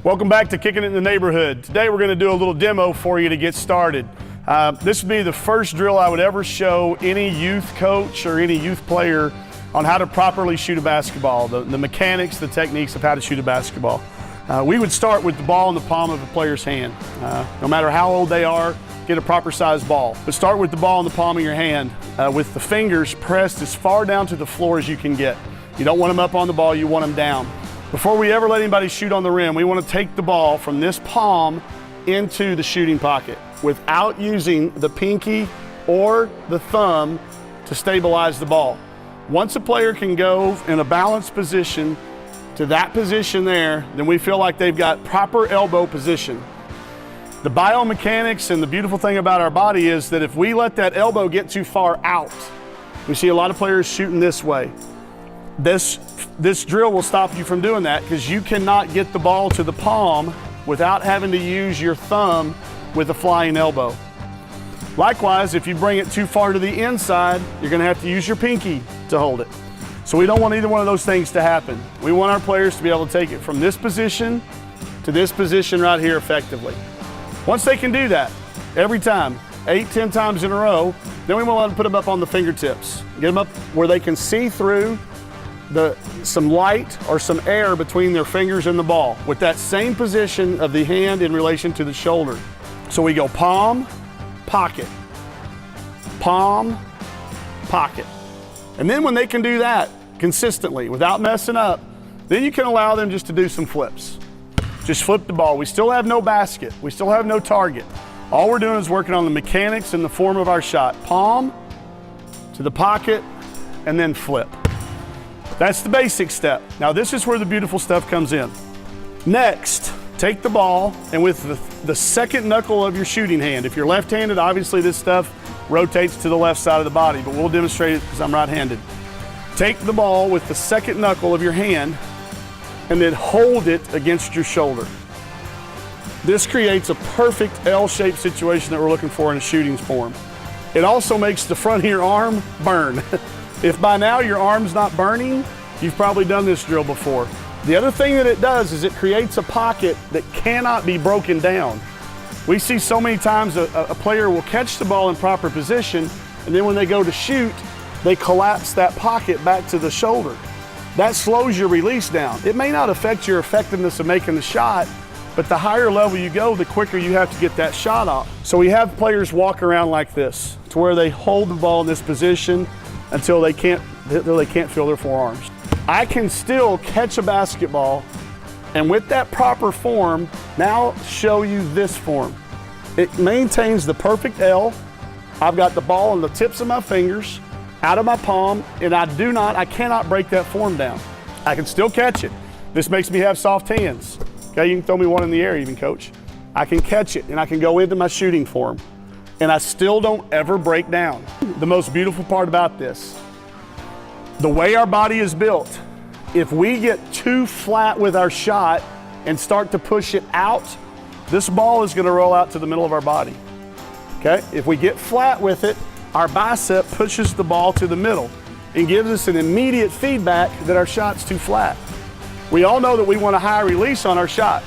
Welcome back to Kicking It in the Neighborhood. Today we're going to do a little demo for you to get started. This would be the first drill I would ever show any youth coach or any youth player on how to properly shoot a basketball, the mechanics, the techniques of how to shoot a basketball. We would start with the ball in the palm of a player's hand. No matter how old they are, get a proper sized ball. But start with the ball in the palm of your hand with the fingers pressed as far down to the floor as you can get. You don't want them up on the ball, you want them down. Before we ever let anybody shoot on the rim, we want to take the ball from this palm into the shooting pocket without using the pinky or the thumb to stabilize the ball. Once a player can go in a balanced position to that position there, then we feel like they've got proper elbow position. The biomechanics and the beautiful thing about our body is that if we let that elbow get too far out, we see a lot of players shooting this way. This drill will stop you from doing that because you cannot get the ball to the palm without having to use your thumb with a flying elbow. Likewise, if you bring it too far to the inside, you're going to have to use your pinky to hold it. So we don't want either one of those things to happen. We want our players to be able to take it from this position to this position right here effectively. Once they can do that, every time, 8-10 times in a row, then we want to let them put them up on the fingertips. Get them up where they can see through some light or some air between their fingers and the ball with that same position of the hand in relation to the shoulder. So we go palm, pocket, palm, pocket. And then when they can do that consistently without messing up, then you can allow them just to do some flips. Just flip the ball. We still have no basket. We still have no target. All we're doing is working on the mechanics and the form of our shot. Palm to the pocket and then flip. That's the basic step. Now this is where the beautiful stuff comes in. Next, take the ball and with the second knuckle of your shooting hand, if you're left-handed, obviously this stuff rotates to the left side of the body, but we'll demonstrate it because I'm right-handed. Take the ball with the second knuckle of your hand and then hold it against your shoulder. This creates a perfect L-shaped situation that we're looking for in a shooting form. It also makes the front of your arm burn. If by now your arm's not burning, you've probably done this drill before. The other thing that it does is it creates a pocket that cannot be broken down. We see so many times a player will catch the ball in proper position, and then when they go to shoot, they collapse that pocket back to the shoulder. That slows your release down. It may not affect your effectiveness of making the shot, but the higher level you go, the quicker you have to get that shot off. So we have players walk around like this, to where they hold the ball in this position until they can't feel their forearms. I can still catch a basketball and with that proper form, now show you this form. It maintains the perfect L. I've got the ball on the tips of my fingers, out of my palm, and I cannot break that form down. I can still catch it. This makes me have soft hands. Okay, you can throw me one in the air even, coach. I can catch it and I can go into my shooting form. And I still don't ever break down. The most beautiful part about this, the way our body is built, if we get too flat with our shot and start to push it out, this ball is gonna roll out to the middle of our body, okay? If we get flat with it, our bicep pushes the ball to the middle and gives us an immediate feedback that our shot's too flat. We all know that we want a high release on our shot.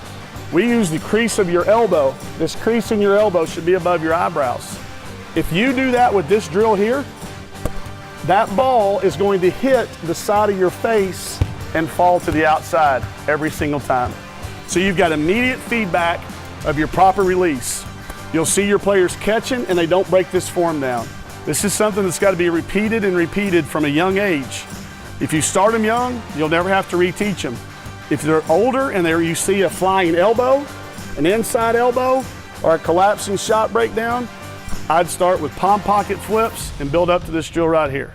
We use the crease of your elbow. This crease in your elbow should be above your eyebrows. If you do that with this drill here, that ball is going to hit the side of your face and fall to the outside every single time. So you've got immediate feedback of your proper release. You'll see your players catching and they don't break this form down. This is something that's got to be repeated and repeated from a young age. If you start them young, you'll never have to reteach them. If they're older and you see a flying elbow, an inside elbow, or a collapsing shot breakdown, I'd start with palm pocket flips and build up to this drill right here.